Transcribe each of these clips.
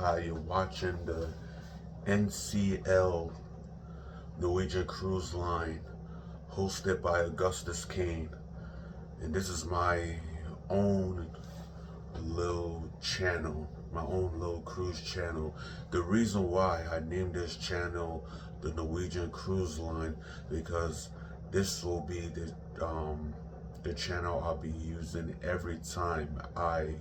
Hi, you're watching the NCL Norwegian Cruise Line hosted by Augustus Kane. And this is my own little channel, my own little cruise channel. The reason why I named this channel the Norwegian Cruise Line, because this will be the channel I'll be using every time I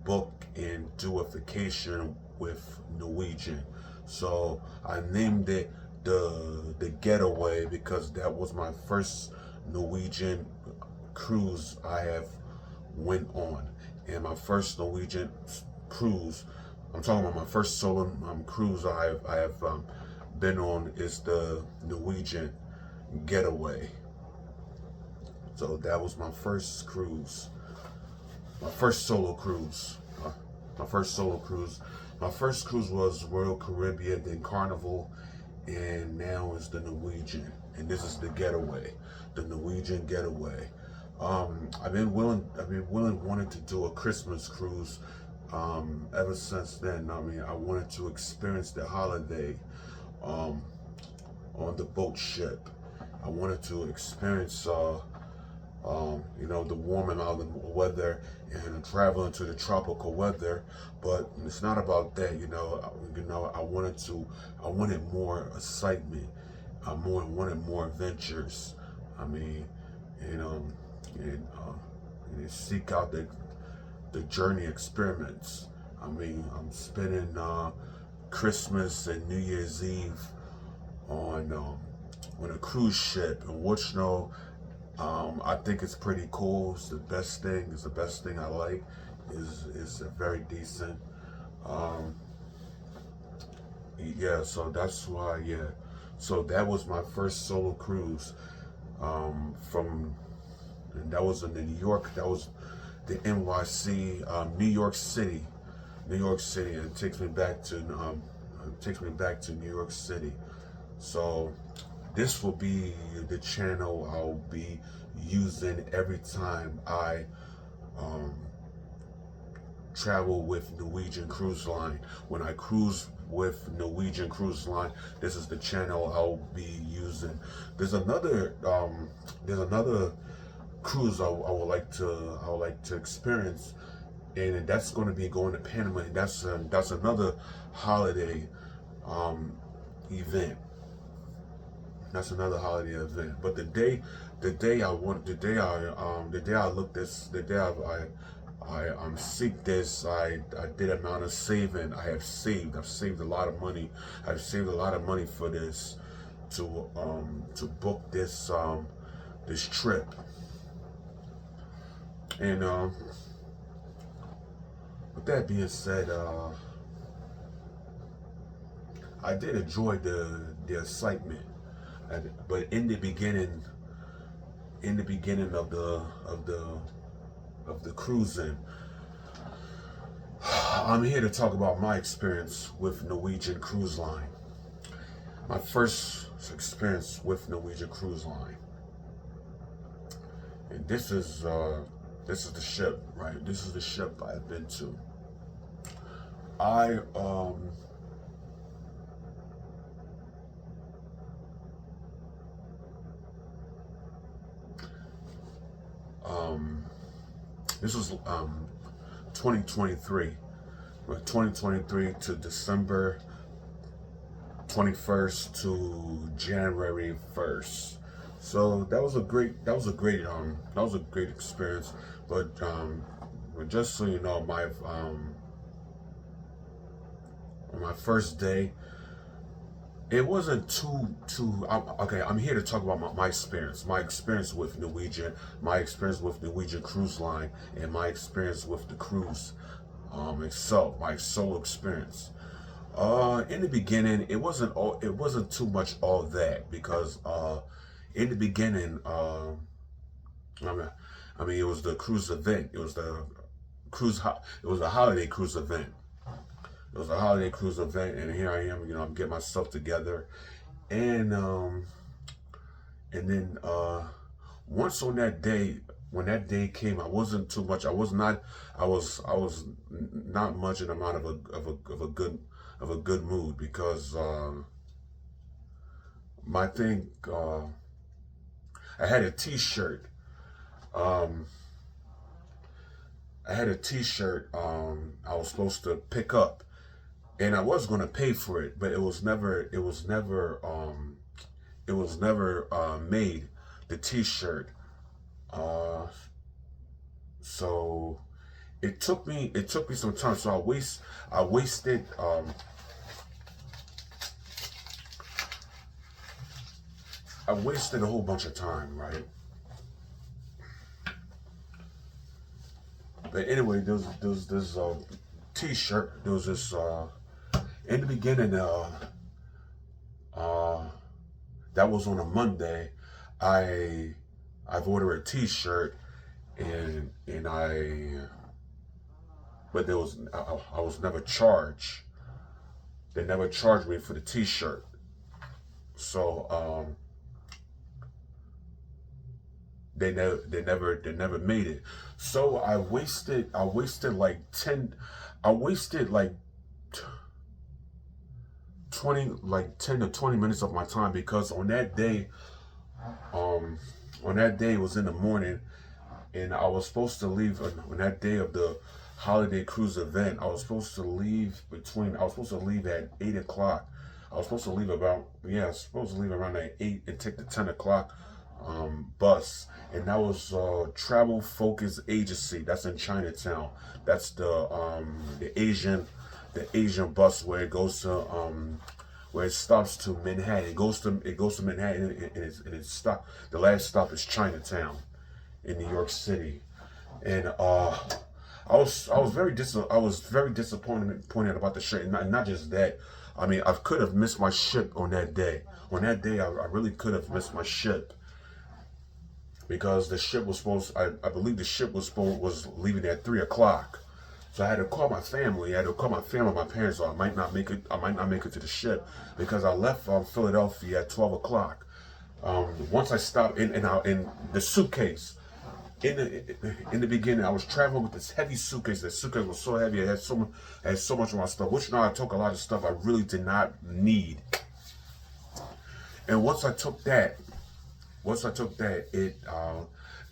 book and do a vacation with Norwegian. So I named it the Getaway because that was my first Norwegian cruise I have went on, and my first Norwegian cruise, I'm talking about my first solo cruise I have been on, is the Norwegian Getaway. So that was my first cruise. My first solo cruise. My first solo cruise. My first cruise was Royal Caribbean, then Carnival, and now is the Norwegian. And this is the Getaway, the Norwegian Getaway. I've been wanting to do a Christmas cruise ever since then. I mean, I wanted to experience the holiday on the boat ship. I wanted to experience the warm and mild weather and traveling to the tropical weather. But it's not about that, I wanted more excitement. I wanted more adventures. I mean, and seek out the journey experiments. I mean, I'm spending Christmas and New Year's Eve on a cruise ship, and which I think it's pretty cool. It's the best thing. It's the best thing I like. Is very decent. Yeah. So that's why. Yeah. So that was my first solo cruise. And that was in New York. That was the NYC, New York City, and it takes me back to New York City. So this will be the channel I'll be using every time I travel with Norwegian Cruise Line. When I cruise with Norwegian Cruise Line, this is the channel I'll be using. There's another cruise I would like to experience, and that's going to be going to Panama, and that's another holiday event. That's another holiday event. But the day I seek this, I did amount of saving. I've saved a lot of money. I've saved a lot of money for this, to book this this trip. And with that being said, I did enjoy the excitement. But in the beginning of the cruising, I'm here to talk about my experience with Norwegian Cruise Line. My first experience with Norwegian Cruise Line, and this is the ship, right? This is the ship I've been to. This was 2023, 2023 to December 21st to January 1st. So that was a great experience. But just so you know, on my first day, it wasn't okay. I'm here to talk about my experience with Norwegian, my experience with Norwegian Cruise Line, and my experience with the cruise itself, my solo experience. In the beginning, it wasn't too much all that, because in the beginning, it was the cruise event. It was a holiday cruise event. It was a holiday cruise event, and here I am. I'm getting myself together, and then once on that day, when that day came, I wasn't too much. I was not much in amount of a good mood because my thing. I had a T-shirt. Um, I had a T-shirt. I was supposed to pick up, and I was gonna pay for it, but it was never made. The T-shirt. Uh, so it took me some time. So I wasted I wasted a whole bunch of time, right? But anyway, there was this T-shirt. There was this in the beginning. Uh, that was on a Monday. I've ordered a T-shirt, and but I was never charged. They never charged me for the T-shirt. So they never made it. So I wasted like 10 I wasted like 10 to 20 minutes of my time because um on that day it was in the morning, and I was supposed to leave on that day of the holiday cruise event. I was supposed to leave at 8 o'clock. I was supposed to leave about, yeah, I was supposed to leave around at 8 and take the 10 o'clock bus. And that was Travel Focus Agency. That's in Chinatown. That's the Asian bus where it goes to where it stops to Manhattan. It goes to Manhattan, and it stop. The last stop is Chinatown in New York City. And I was very disappointed about the shirt, and not just that. I mean, I could have missed my ship on that day. On that day, I really could have missed my ship because the ship was I believe the ship was leaving at 3 o'clock. So I had to call my family. My parents. So I might not make it. I might not make it to the ship because I left Philadelphia at 12 o'clock. Once I stopped in the suitcase. In the beginning, I was traveling with this heavy suitcase. That suitcase was so heavy. It had so much of my stuff. Which now I took a lot of stuff I really did not need. And once I took that, it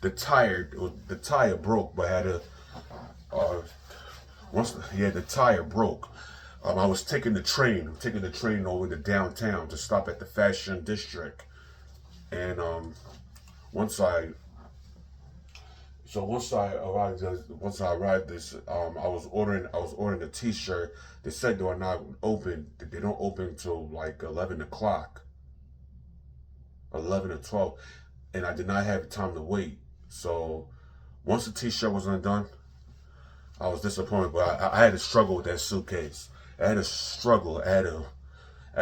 the tire broke. But I had to the tire broke. I was taking the train. I'm taking the train over to downtown to stop at the Fashion District. And once I arrived, I was ordering a T-shirt. They said they were not open. They don't open till like 11 o'clock, 11 or 12, and I did not have time to wait. So once the T-shirt was undone, I was disappointed. But I had to struggle with that suitcase. I had to struggle. I had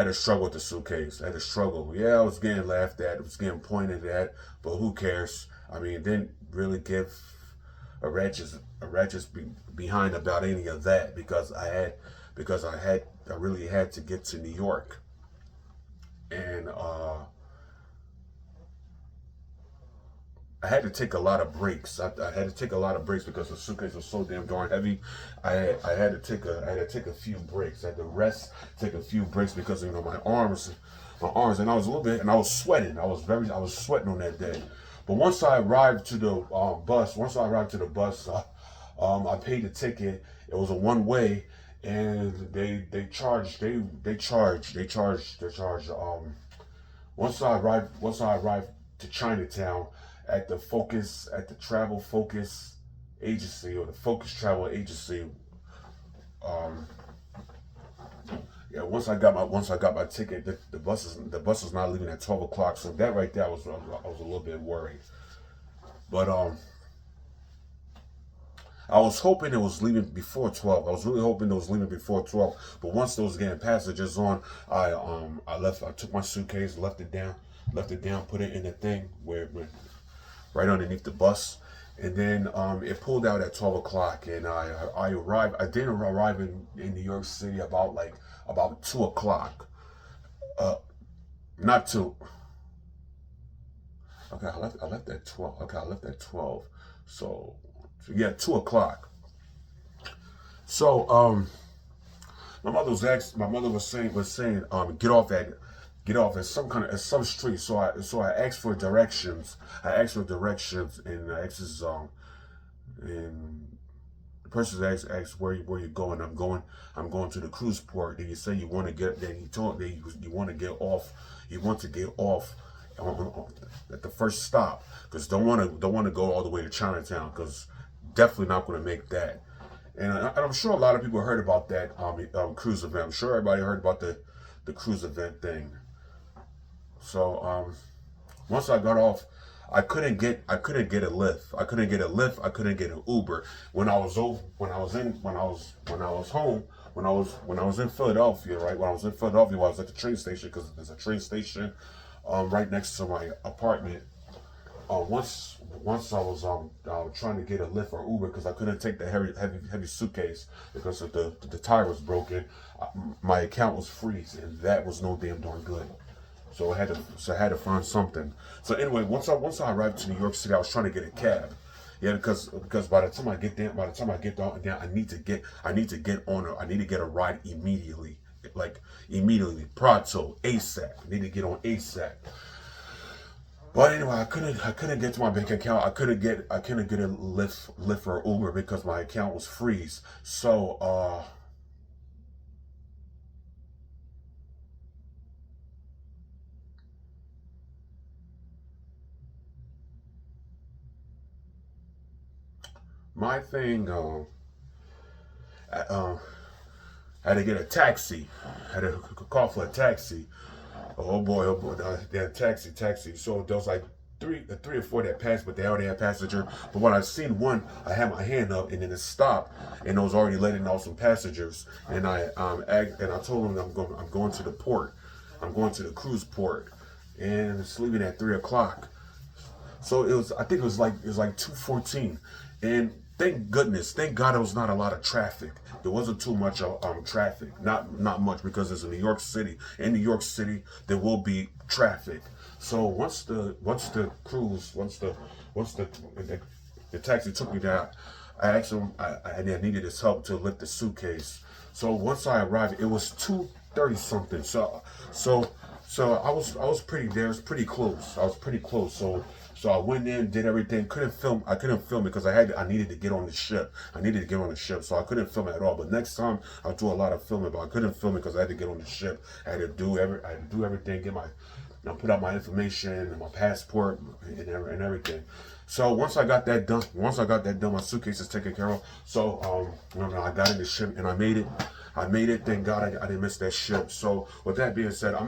to struggle with the suitcase. I had to struggle. Yeah, I was getting laughed at. I was getting pointed at. But who cares? I mean, it didn't really give a ratchet behind about any of that because I really had to get to New York, and I had to take a lot of breaks. I had to take a lot of breaks because the suitcase was so damn darn heavy. I had to take a few breaks. I had to rest, take a few breaks because my arms, and I was a little bit, and I was sweating. I was sweating on that day. But once I arrived to the bus, I paid the ticket. It was a one way, and they charged. Once I arrived to Chinatown at the Travel Focus Agency, or the Focus Travel Agency. Yeah, once I got my ticket, the bus is not leaving at 12 o'clock. So that right there, I was a little bit worried. But I was hoping it was leaving before 12. I was really hoping it was leaving before 12. But once those getting passengers on, I took my suitcase, left it down, put it in the thing where right underneath the bus. And then it pulled out at 12 o'clock, and I arrived. I didn't arrive in New York City about 2 o'clock. Not 2. Okay, I left at 12. Okay, I left at 12. So yeah, 2 o'clock. So my mother was saying, get off at some street. So I asked for directions. And I asked and the person asked where you going. I'm going to the cruise port. Then you say you want to get. Then he told me you want to get off. You want to get off at the first stop, because don't want to go all the way to Chinatown, because definitely not going to make that. And I'm sure a lot of people heard about that cruise event. I'm sure everybody heard about the cruise event thing. So once I got off, I couldn't get a lift. I couldn't get a lift. I couldn't get an Uber. When I was home, when I was in Philadelphia, right? When I was in Philadelphia, I was at the train station, because there's a train station right next to my apartment. Once I was trying to get a lift or Uber, because I couldn't take the heavy suitcase because of the tire was broken. My account was freeze, and that was no damn darn good. So I had to find something. So anyway, once I arrived to New York City, I was trying to get a cab. Yeah, because by the time I get down, I need to get a ride immediately, like immediately, pronto, ASAP. I need to get on ASAP. But anyway, I couldn't get to my bank account. I couldn't get a lift or Uber because my account was freeze. So my thing, I had to get a taxi. I had to call for a taxi. Oh boy, that taxi. So there was like three or four that passed, but they already had passenger. But when I seen one, I had my hand up, and then it stopped, and it was already letting off some passengers. And I told them I'm going to the port. I'm going to the cruise port, and it's leaving at 3 o'clock. So I think it was like 2:14, and thank God there was not a lot of traffic. There wasn't too much traffic, not much, because it's in New York City. In New York City, there will be traffic. So once the taxi took me down, I asked him, I needed his help to lift the suitcase. So once I arrived, it was 2:30 something. So I was pretty there. It was pretty close. I was pretty close. So I went in, did everything. I couldn't film it because I needed to get on the ship. So I couldn't film it at all. But next time I'll do a lot of filming. But I couldn't film it because I had to get on the ship. I had to do everything. Put out my information and my passport and everything. So once I got that done, my suitcase is taken care of. So I got in the ship and I made it. Thank God I didn't miss that ship. So with that being said, I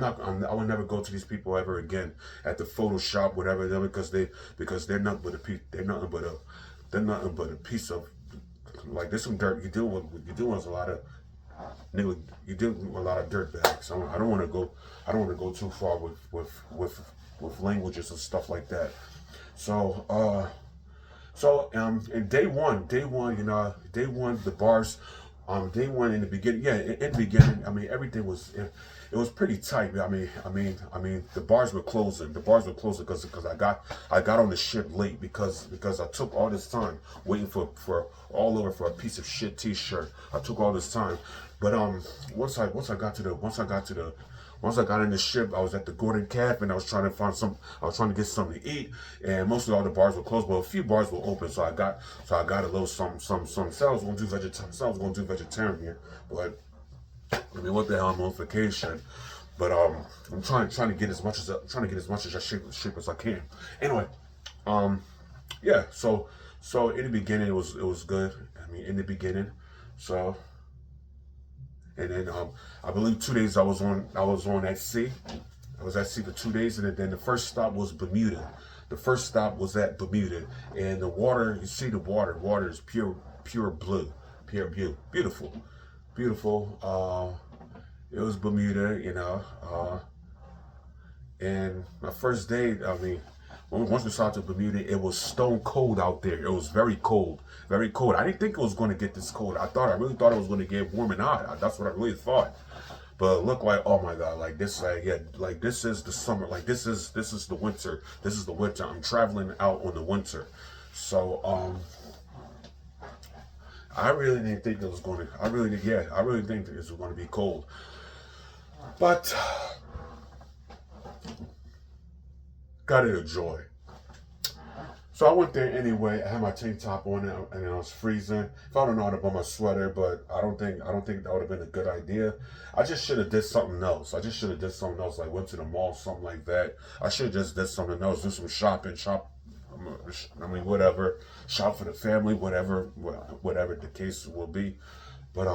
will never go to these people ever again at the Photoshop, whatever, because they're nothing but a piece of, like, there's some dirt. You're dealing with a lot of nigga. You're dealing with a lot of dirt bags. I don't want to go too far with languages and stuff like that. So in day one, the bars. Day one in the beginning, in the beginning, everything was, it was pretty tight. The bars were closing. Because I got on the ship late because I took all this time waiting for a piece of shit T-shirt. I took all this time, but once I got in the ship, I was at the Gordon Cafe and I was trying to get something to eat, and mostly all the bars were closed, but a few bars were open. So I got a little some. So I was going to do vegetarian here, but what the hell, I'm on vacation. But I'm trying to get as much as shape as I can. Anyway, yeah. So in the beginning it was good. In the beginning, so. And then I believe 2 days I was on at sea. I was at sea for 2 days, and then the first stop was Bermuda. The first stop was at Bermuda, and the water. You see the water. Water is pure blue, beautiful. It was Bermuda, and my first day. Once we started to Bermuda, it was stone cold out there. It was very cold, very cold. I didn't think it was going to get this cold. I really thought it was going to get warm and hot. That's what I really thought. But it looked like, oh my God, like this, this is the summer. Like this is the winter. This is the winter. I'm traveling out on the winter. So I really didn't think it was going to. I really did. Yeah, I really think that it was going to be cold. But got to enjoy. So I went there anyway. I had my tank top on and I was freezing. If I don't know how to put my sweater, but I don't think that would have been a good idea. I just should have did something else. I just should have did something else, like went to the mall, something like that. I should have just did something else, do some shopping, I mean, whatever, shop for the family, whatever the case will be. But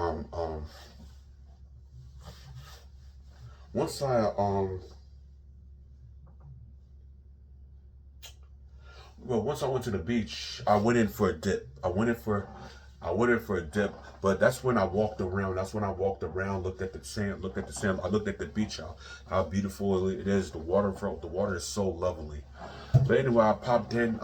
once I well, once I went to the beach, I went in for a dip. I went in for a dip, but that's when I walked around. That's when I walked around, looked at the sand, looked at the sand. I looked at the beach, how beautiful it is. The water is so lovely. But anyway, I popped in.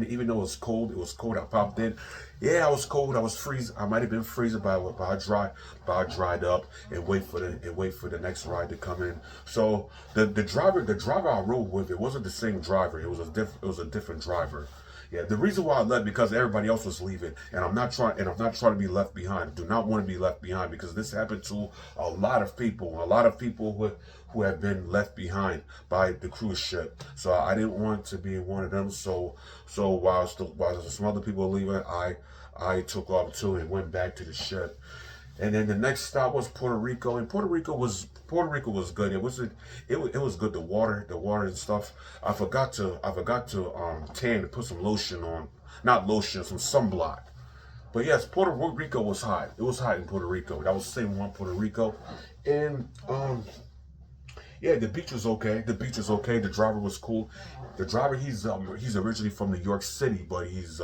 Even though it was cold, I popped in. Yeah, I was cold. I was freezing. I might have been freezing, but I dried up and wait for the next ride to come in. So the driver I rode with, it wasn't the same driver. It was a different driver. Yeah, the reason why I left because everybody else was leaving, and I'm not trying to be left behind. I do not want to be left behind because this happened to a lot of people. A lot of people who have been left behind by the cruise ship. So I didn't want to be one of them. So while some other people were leaving, I took off too and went back to the ship. And then the next stop was Puerto Rico, and Puerto Rico was good. It was good. The water and stuff. I forgot to tan to put some lotion on, not lotion, some sunblock. But yes, Puerto Rico was hot. It was hot in Puerto Rico. That was the same one, Puerto Rico, and yeah, the beach was okay. The beach was okay. The driver was cool. The driver, he's originally from New York City, but he's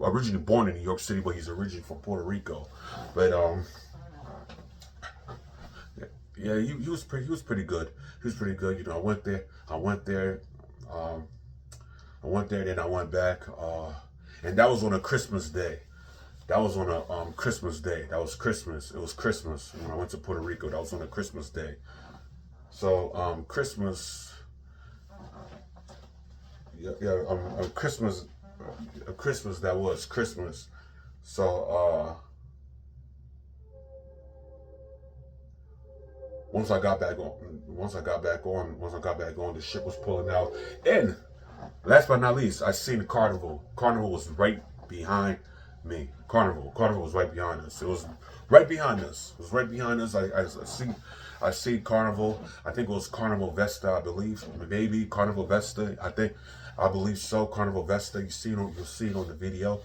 originally born in New York City, but he's originally from Puerto Rico. But yeah, he was pretty good. He was pretty good. You know, I went there, um, then I went back, and that was on a Christmas day. That was on a Christmas day. That was Christmas. It was Christmas when I went to Puerto Rico. That was on a Christmas day. So Christmas, yeah, Christmas, that was Christmas. So once I got back on, the ship was pulling out. And last but not least, I seen the carnival. Carnival was right behind me. Carnival was right behind us. It was right behind us. It was right behind us. I see Carnival. I think it was Carnival Vesta, I believe. Maybe Carnival Vesta. I believe so. Carnival Vesta. You'll see it on the video.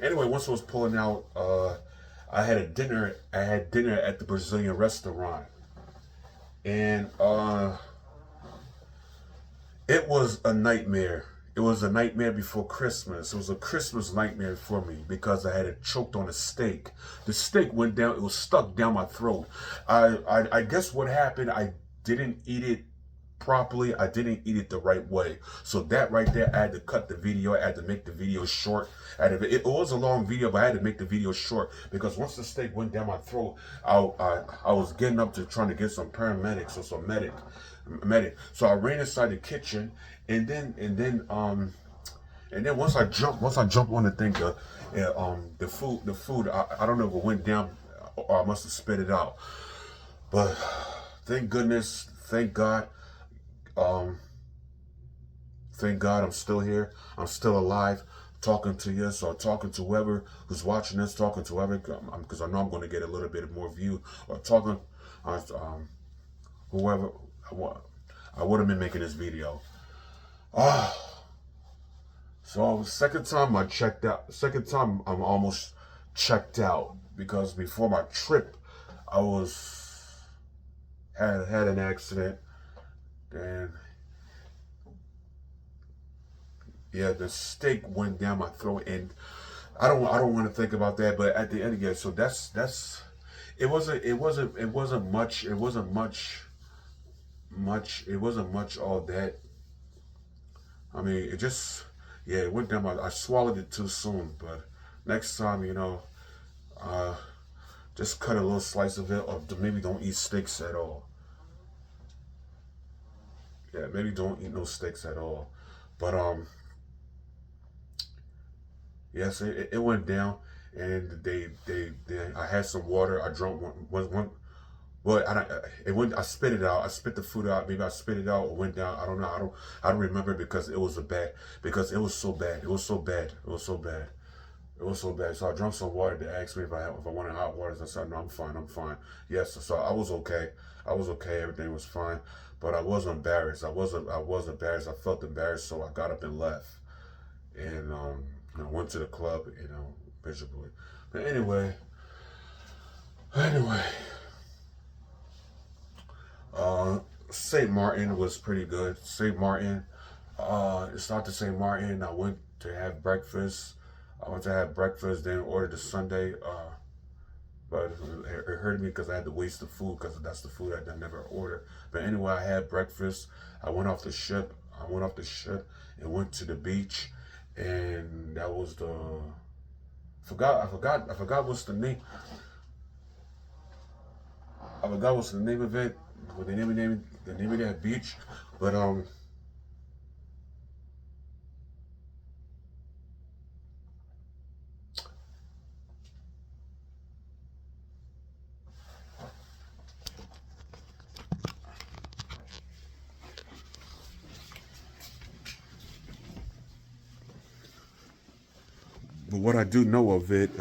Anyway, once I was pulling out, I had dinner at the Brazilian restaurant, and it was a nightmare. It was a nightmare before Christmas. It was a Christmas nightmare for me because I had it choked on a steak. The steak went down. It was stuck down my throat. I guess what happened, I didn't eat it properly. I didn't eat it the right way. So that right there, I had to cut the video. I had to make the video short. It was a long video, but I had to make the video short because once the steak went down my throat, I was getting up to trying to get some paramedics or some medic. So I ran inside the kitchen, and then once I jumped on the thing, the food, I don't know if it went down or I must have spit it out, but thank goodness, thank God, I'm still here. I'm still alive, talking to you, so talking to whoever who's watching this, talking to whoever, because I know I'm going to get a little bit more view, or talking, whoever. I would have been making this video. So second time I checked out. Second time I'm almost checked out because before my trip, I had an accident, and yeah, the steak went down my throat, and I don't want to think about that. But at the end again, so that's it wasn't much all that. I mean, it just, yeah, it went down I swallowed it too soon. But next time, just cut a little slice of it, or maybe don't eat steaks at all. Yeah, maybe don't eat no steaks at all. But yes, it went down, and they I had some water. I drank one. Well, it went. I spit it out. I spit the food out. Maybe I spit it out. It went down. I don't know. I don't remember because it was a bad. Because it was so bad. It was so bad. It was so bad. It was so bad. So I drank some water. They asked me if I wanted hot water. So I said no. I'm fine. I'm fine. Yes. So I was okay. I was okay. Everything was fine. But I was embarrassed. I was embarrassed. I felt embarrassed. So I got up and left. And I went to the club. Miserably. But anyway. Uh, St. Martin was pretty good. St. Martin. It's not to St. Martin. I went to have breakfast. Then ordered the Sunday. But it hurt me because I had to waste the food because that's the food I never ordered. But anyway, I had breakfast. I went off the ship. And went to the beach, and that was the I forgot what's the name. I forgot what's the name of it. What the name of that beach. But what I do know of it, it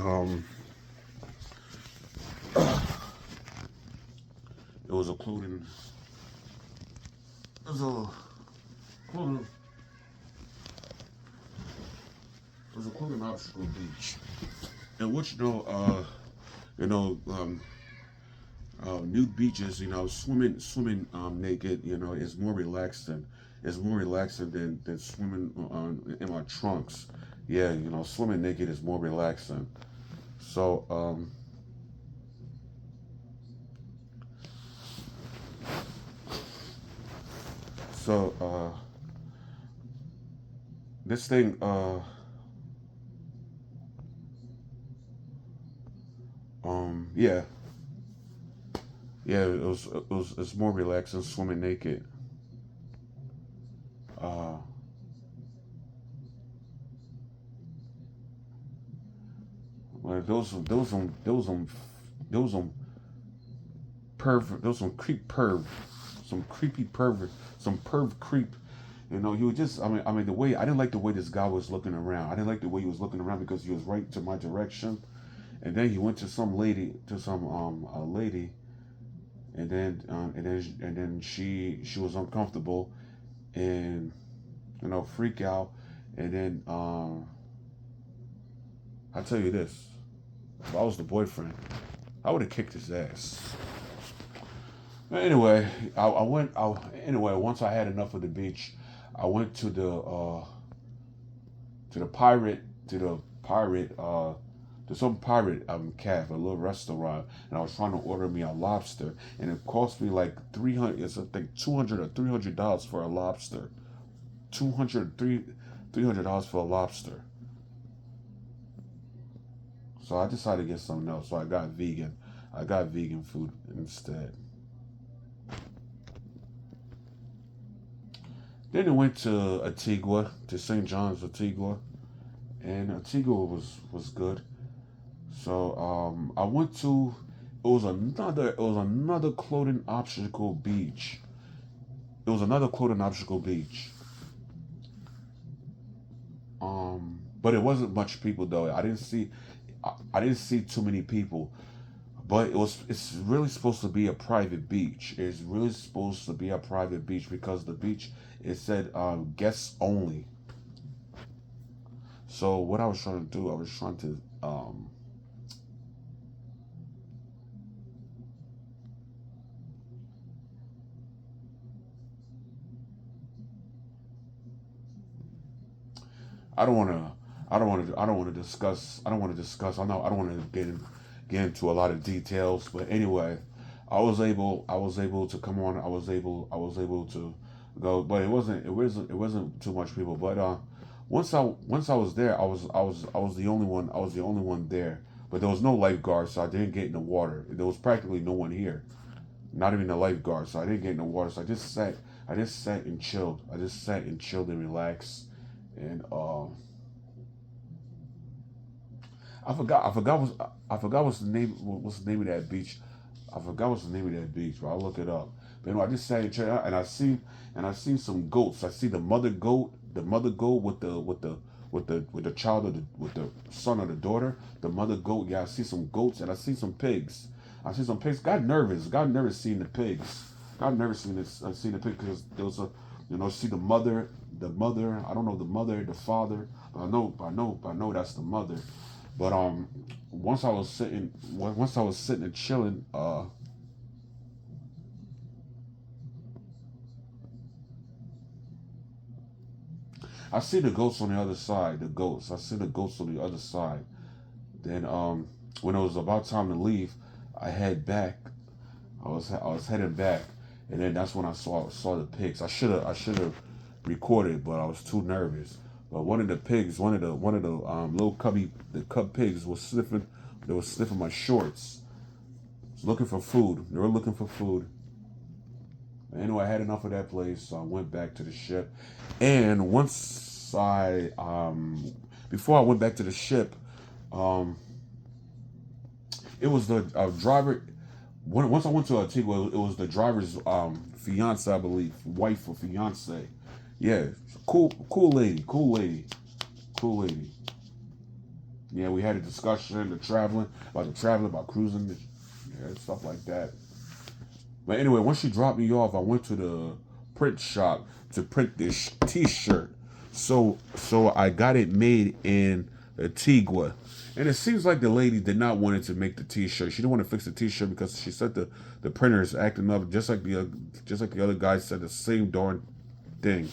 was a clothing. It was a clothing. It was a clothing obstacle beach, and which you know, nude beaches, swimming naked, is more relaxing than swimming in my trunks. Yeah, swimming naked is more relaxing. So so this thing yeah, it's more relaxing swimming naked. Uh, well, those on perv, those some creep perv, some creepy pervert, some perv creep. He was just. I mean, the way I didn't like the way this guy was looking around. I didn't like the way he was looking around because he was right to my direction, and then he went to some a lady, and then she was uncomfortable and freak out, and then I tell you this: if I was the boyfriend, I would have kicked his ass. Anyway, I went. Anyway, once I had enough of the beach, I went to the pirate to the pirate to some pirate cafe, a little restaurant, and I was trying to order me a lobster, and it cost me like 300. It's I think $200 or $300 for a lobster. 200 $300 for a lobster. So I decided to get something else. So I got vegan. I got vegan food instead. Then it went to Antigua, to St. John's, Antigua, and Antigua was good. So I went to it was another clothing obstacle beach. It was another clothing obstacle beach. But it wasn't much people though. I didn't see too many people. But it's really supposed to be a private beach. It's really supposed to be a private beach because the beach it said guests only. So what I was trying to do, I was trying to I don't want to I don't want to discuss I know I don't want to get into a lot of details, but anyway, I was able to come on. I was able to go, but it wasn't too much people. But once I was there, I was the only one. I was the only one there. But there was no lifeguard, so I didn't get in the water. There was practically no one here, not even a lifeguard, so I didn't get in the water. So I just sat and chilled. I just sat and chilled and relaxed. and I forgot what's the name of that beach. I forgot what's the name of that beach, but I'll look it up. But anyway, I just sat and checked out, and I seen some goats. I see the mother goat with the child of with the son or the daughter, the mother goat. Yeah, I see some goats, and I see some pigs. I see some pigs. Got nervous seeing the pigs. Got nervous seeing the pigs because there was a, see the mother. I don't know the mother, the father, but I know that's the mother. But once I was sitting and chilling, I see the ghosts on the other side. The ghosts. I see the ghosts on the other side. Then when it was about time to leave, I head back. I was heading back, and then that's when I saw the pigs. I should have recorded, but I was too nervous. But one of the pigs, one of the little the cub pigs was sniffing. They were sniffing my shorts. Was looking for food. They were looking for food. Anyway, I had enough of that place, so I went back to the ship. And before I went back to the ship, um, it was the driver. Once I went to Antigua, it was the driver's fiance, I believe, wife or fiance. Yeah, cool lady, cool lady, cool lady. Yeah, we had a discussion, the traveling, about cruising, yeah, stuff like that. But anyway, once she dropped me off, I went to the print shop to print this T-shirt. So I got it made in Antigua, and it seems like the lady did not want it to make the T-shirt. She didn't want to fix the T-shirt because she said the printer is acting up, just like the other guy said the same darn thing.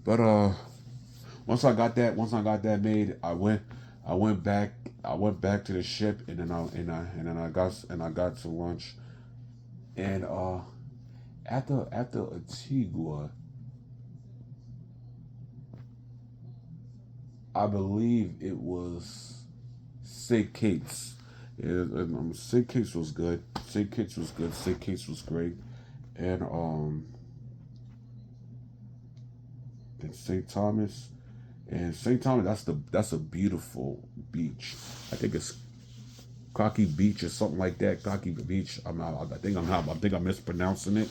But once I got that made, I went back I went back to the ship, and I got to lunch. And after Antigua, I believe it was St. Kitts. St. Kitts was good. St. Kitts was good. St. Kitts was great. And then St. Thomas. And St. Thomas, that's a beautiful beach. I think it's Cocky Beach or something like that. Cocky Beach. I think I'm mispronouncing it.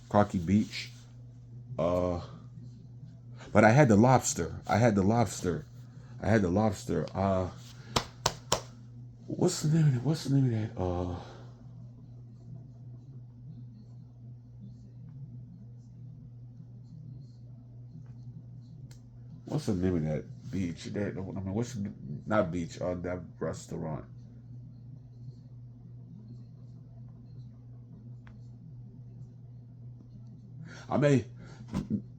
Cocky Beach. Uh, but I had the lobster. I had the lobster. I had the lobster. What's the name of that? What's the name of that beach? Not beach? That restaurant. I may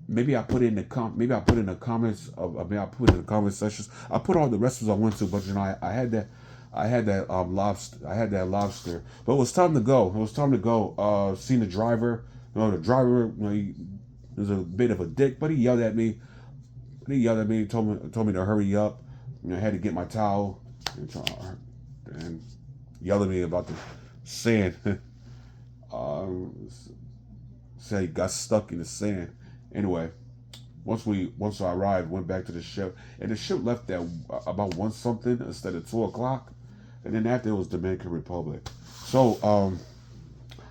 maybe I put it in maybe I put in the comments of I mean I put in the comment sections. I put all the restaurants I went to, but I had that lobster. I had that lobster. But it was time to go. It was time to go. Seen the driver. The driver, he was a bit of a dick, but he yelled at me. Told me to hurry up. I had to get my towel and yelled at me about the sand. um, Said he got stuck in the sand. Anyway, once I arrived, went back to the ship, and the ship left at about one something instead of 2 o'clock, and then after it was Dominican Republic. So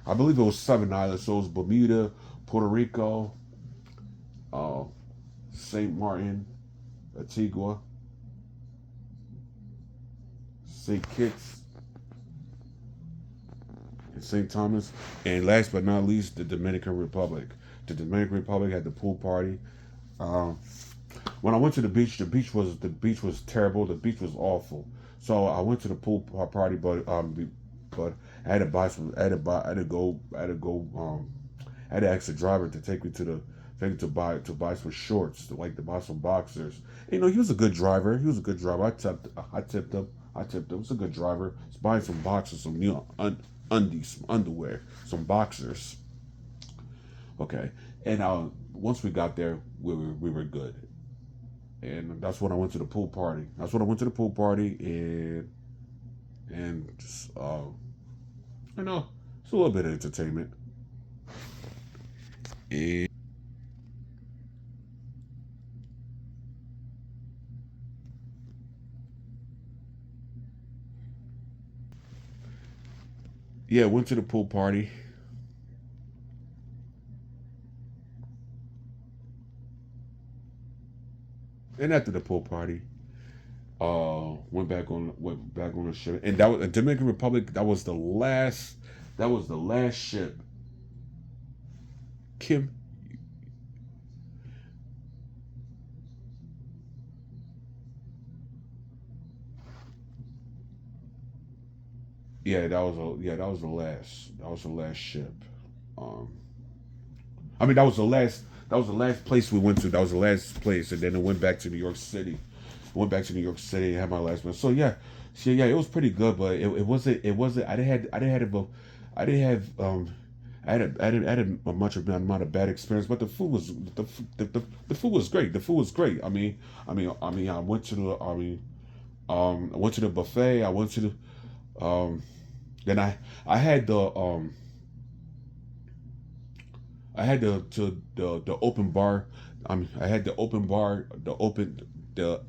I believe it was 7 islands. So it was Bermuda, Puerto Rico, uh, Saint Martin, Antigua, Saint Kitts, and Saint Thomas, and last but not least, the Dominican Republic. The Dominican Republic had the pool party. Um, when I went to the beach was terrible. The beach was awful. So I went to the pool party, but I had to buy some. I had to go. I had to ask the driver to take me to the thing to buy some shorts, to buy some boxers. He was a good driver. He was a good driver. I tipped him. I tipped him. He was a good driver. He's buying some boxers, some undies, some underwear, some boxers. Okay, and once we got there, we were good. And that's when I went to the pool party. That's when I went to the pool party, and just you know, it's a little bit of entertainment. And Yeah, went to the pool party. And after the pool party, went back on the ship. And that was Dominican Republic. That was the last ship. Kim. That was the last. That was the last ship. Um, I mean, that was the last place we went to. That was the last place, and then it went back to New York City. Went back to New York City and had my last one. So yeah, it was pretty good, but it wasn't. I didn't have a, I didn't have I had a much amount of bad experience, but the food was great. The food was great. I went to the I went to the buffet. I went to the then I had the open bar. I had the open bar, the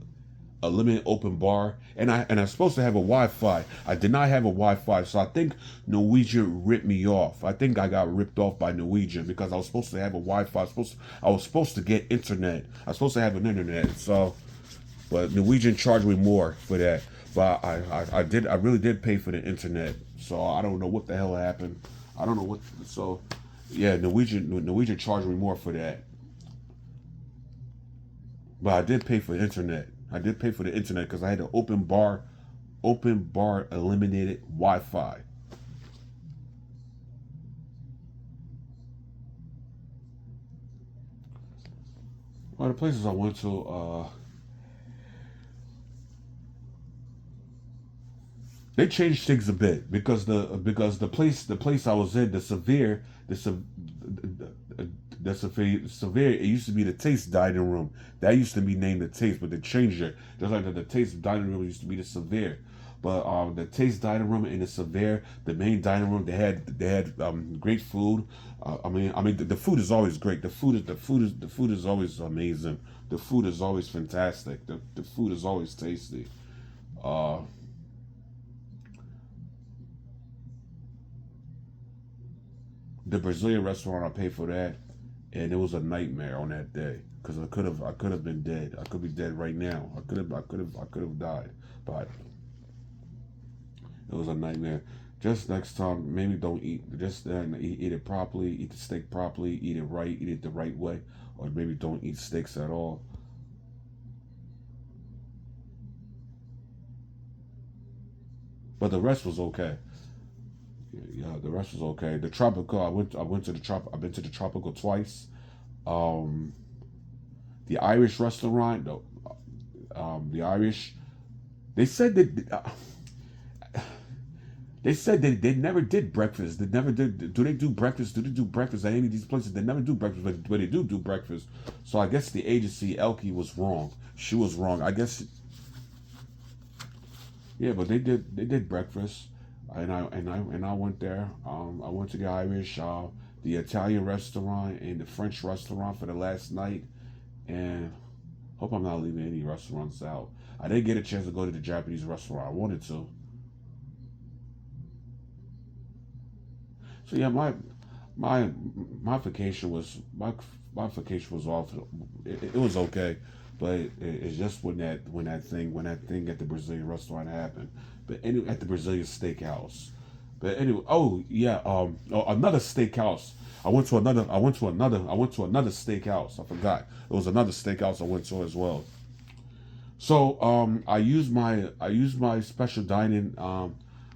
a limited open bar, and I was supposed to have a Wi-Fi. I did not have a Wi-Fi, so I think Norwegian ripped me off. I think I got ripped off by Norwegian because I was supposed to have a Wi-Fi. I was supposed to get internet. I was supposed to have an internet. So, but Norwegian charged me more for that. But I really did pay for the internet. So I don't know what the hell happened. I don't know what. So, yeah, Norwegian charged me more for that. But I did pay for the internet. I did pay for the internet because I had an open bar eliminated Wi-Fi. Well, the places I went to, they changed things a bit because the place I was in, the severe, it used to be the Taste dining room. That used to be named the Taste, but they changed it. Just like the Taste dining room used to be the Severe. But the Taste dining room and the Severe, the main dining room, they had great food. The food is always great. The food is always amazing. The food is always fantastic. The food is always tasty. Uh, the Brazilian restaurant, I paid for that, and it was a nightmare on that day because I could have been dead. I could be dead right now. I could have died, but it was a nightmare. Just next time, maybe don't eat. Just eat it properly. Eat the steak properly. Eat it right. Eat it the right way, or maybe don't eat steaks at all. But the rest was okay. Yeah, the rest was okay. The tropical, I went to the trop. I've been to the tropical twice. Um, the Irish restaurant, the Irish. They said that they said they never did breakfast. They never did. Do they do breakfast? Do they do breakfast at any of these places? They never do breakfast, but they do breakfast. So I guess the agency Elke was wrong. She was wrong. I guess yeah, but they did breakfast, and I went there. I went to the Irish, the Italian restaurant, and the French restaurant for the last night, and hope I'm not leaving any restaurants out. I didn't get a chance to go to the Japanese restaurant. I wanted to. So yeah, my my vacation was my vacation was off. It was okay, but it's just when that thing at the Brazilian restaurant happened. But anyway, at the Brazilian steakhouse. But anyway, oh yeah, another steakhouse. I went to another steakhouse. I forgot. It was another steakhouse I went to as well. So I used my special dining.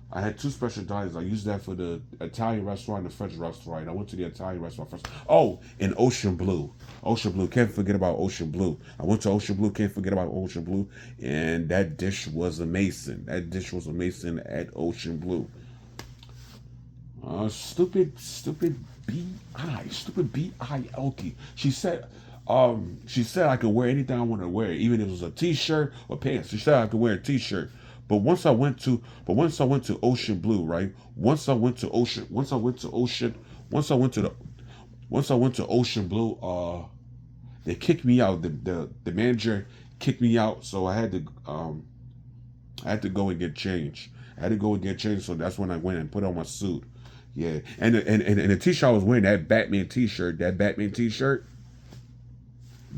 I had two special diners. I used that for the Italian restaurant and the French restaurant. I went to the Italian restaurant first. Oh, in Ocean Blue. Ocean Blue. Can't forget about Ocean Blue. I went to Ocean Blue. Can't forget about Ocean Blue. And that dish was amazing. That dish was amazing at Ocean Blue. Stupid B.I. Elkie. She said I could wear anything I wanted to wear, even if it was a T-shirt or pants. She said I could wear a T-shirt. Once I went to Ocean Blue, right? Once I went to the, once I went to Ocean Blue, they kicked me out. The manager kicked me out, so I had to go and get changed. I had to go and get changed, so that's when I went and put on my suit. Yeah, and the t-shirt I was wearing, that Batman t-shirt,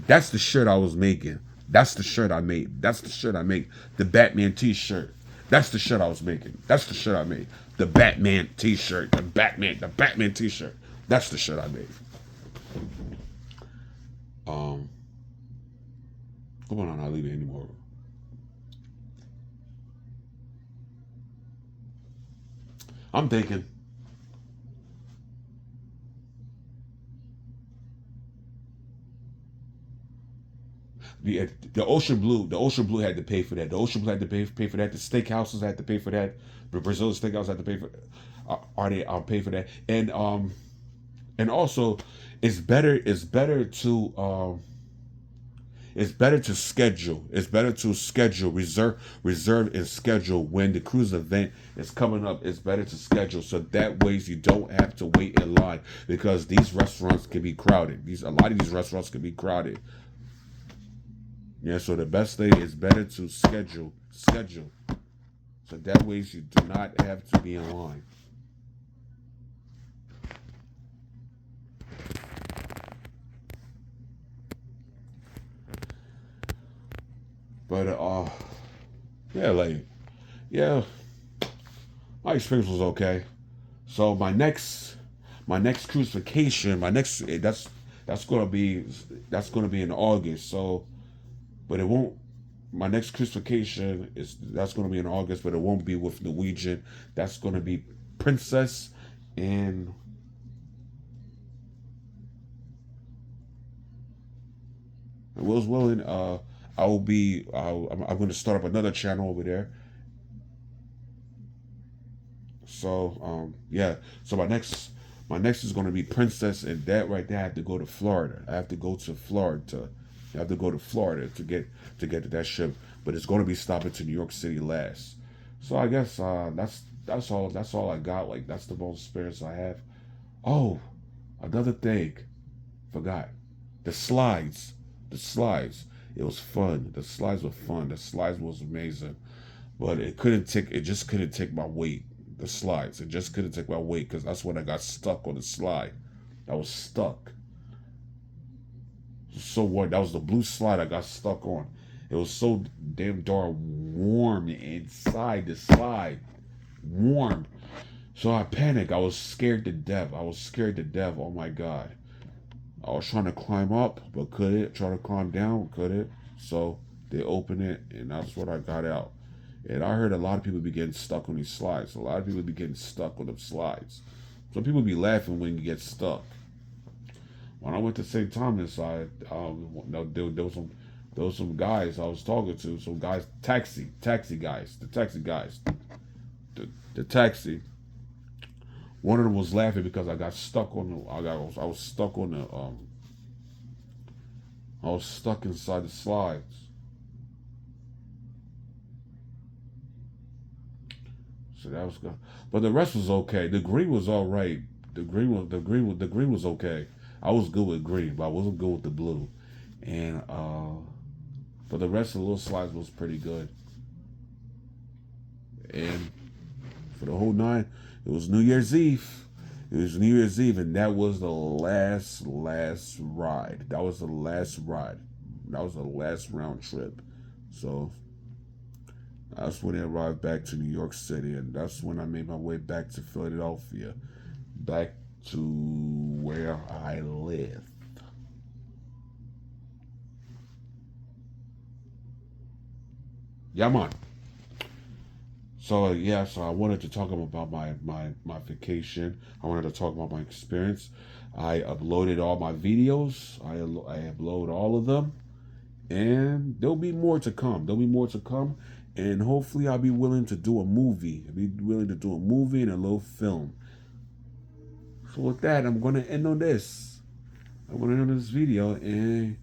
that's the shirt I was making. That's the shirt I made. That's the shirt I make. The Batman t-shirt. That's the shirt I was making. That's the shirt I made. The Batman t-shirt. The Batman t-shirt. That's the shirt I made. Um, Come on, I'll leave it anymore. I'm thinking the ocean blue had to pay for that. The ocean blue had to pay for that. The steakhouses had to pay for that. The Brazil steakhouse had to pay for. Are they? I'll pay for that. And also, it's better. It's better to schedule. It's better to schedule, reserve, and schedule when the cruise event is coming up. It's better to schedule so that ways you don't have to wait in line because these restaurants can be crowded. A lot of these restaurants can be crowded. Yeah, so the best thing is better to schedule, so that ways you do not have to be in line. But yeah, like yeah, my experience was okay. So my next cruise vacation, that's gonna be in August. So, but it won't. My next cruise vacation is that's gonna be in August, but it won't be with Norwegian. That's gonna be Princess, and Will's willing. I will be. I'm going to start up another channel over there. So yeah. So my next is going to be Princess, and that right there I have to go to Florida. I have to go to Florida. I have to go to Florida to get to that ship, but it's going to be stopping to New York City last. So I guess that's all I got. Like that's the most experience I have. Oh, another thing, forgot the slides. The slides. It was fun. The slides were fun. The slides was amazing, but it couldn't take. It just couldn't take my weight. The slides. It just couldn't take my weight because that's when I got stuck on the slide. I was stuck. So what? That was the blue slide I got stuck on. It was so damn darn warm inside the slide. Warm. So I panicked. I was scared to death. I was scared to death. Oh my god. I was trying to climb up, but couldn't. Trying to climb down, couldn't. So they opened it, and that's what I got out. And I heard a lot of people be getting stuck on these slides. A lot of people be getting stuck on the slides. Some people be laughing when you get stuck. When I went to St. Thomas, there was some guys I was talking to. Some guys, taxi guys, the taxi. One of them was laughing because I got stuck on the. I was stuck on the. I was stuck inside the slides. So that was good, but the rest was okay. The green was all right. The green was okay. I was good with green, but I wasn't good with the blue. And but the rest of the little slides was pretty good. And for the whole nine, it was New Year's Eve. It was New Year's Eve, and that was the last ride. That was the last ride. That was the last round trip. So that's when I arrived back to New York City, and that's when I made my way back to Philadelphia, back to where I live. Yeah, man. So yeah, so I wanted to talk about my vacation. I wanted to talk about my experience. I uploaded all my videos. I upload all of them, and there'll be more to come. There'll be more to come, and hopefully I'll be willing to do a movie. I'll be willing to do a movie and a little film. So with that, I'm gonna end on this. I'm gonna end on this video and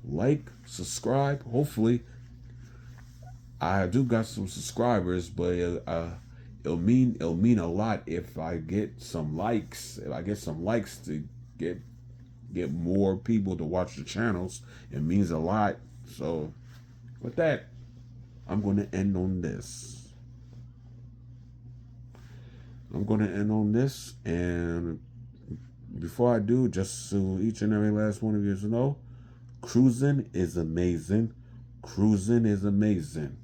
like, subscribe. Hopefully, I do got some subscribers, but it'll mean a lot if I get some likes. If I get some likes to get get more people to watch the channels, it means a lot. So with that, I'm going to end on this. I'm going to end on this. And before I do, just so each and every last one of you to know, cruising is amazing. Cruising is amazing.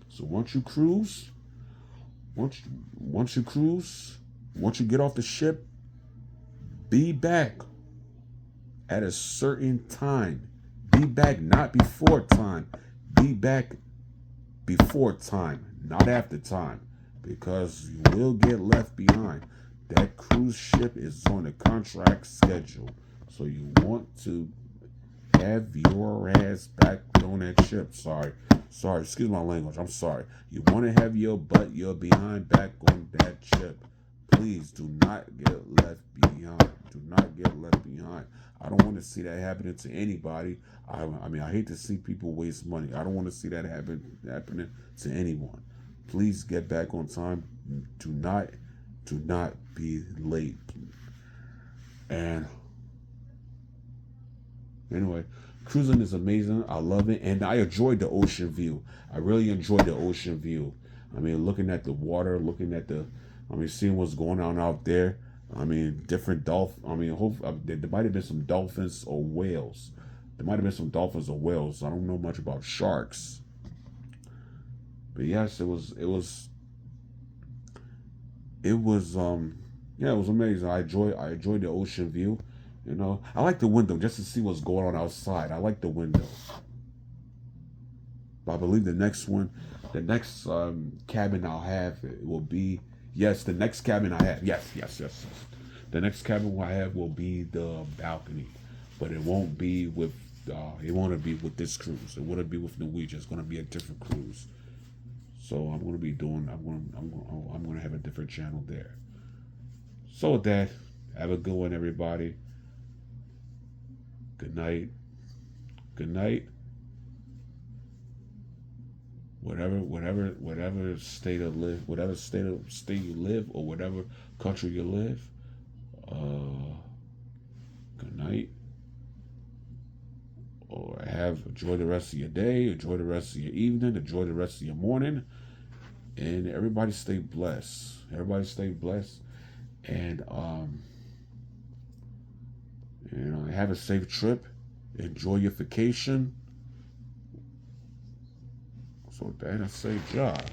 So once you cruise, once you cruise, once you get off the ship, be back at a certain time. Be back not before time. Be back before time, not after time, because you will get left behind. That cruise ship is on a contract schedule, so you want to have your ass back on that ship. Sorry, excuse my language. I'm sorry. You want to have your butt, your behind back on that ship. Please do not get left behind. Do not get left behind. I don't want to see that happening to anybody. I mean, I hate to see people waste money. I don't want to see that happening to anyone. Please get back on time. Do not be late. And anyway, cruising is amazing. I love it, and I enjoyed the ocean view. I really enjoyed the ocean view. I mean, looking at the water, seeing what's going on out there. I mean, different dolphins. I mean, there might have been some dolphins or whales. There might have been some dolphins or whales. I don't know much about sharks, but yes, it was. Yeah, it was amazing. I enjoyed the ocean view. You know, I like the window just to see what's going on outside. I like the window. But I believe the next cabin I'll have will be, yes, the next cabin I have. Yes. The next cabin I have will be the balcony, but it won't be with this cruise. It wouldn't be with Norwegian. It's going to be a different cruise. So I'm going to have a different channel there. So with that, have a good one, everybody. Good night. Good night. Whatever state you live, or whatever country you live. Good night. Or enjoy the rest of your day. Enjoy the rest of your evening. Enjoy the rest of your morning. And everybody stay blessed. And have a safe trip. Enjoy your vacation. So then I say job.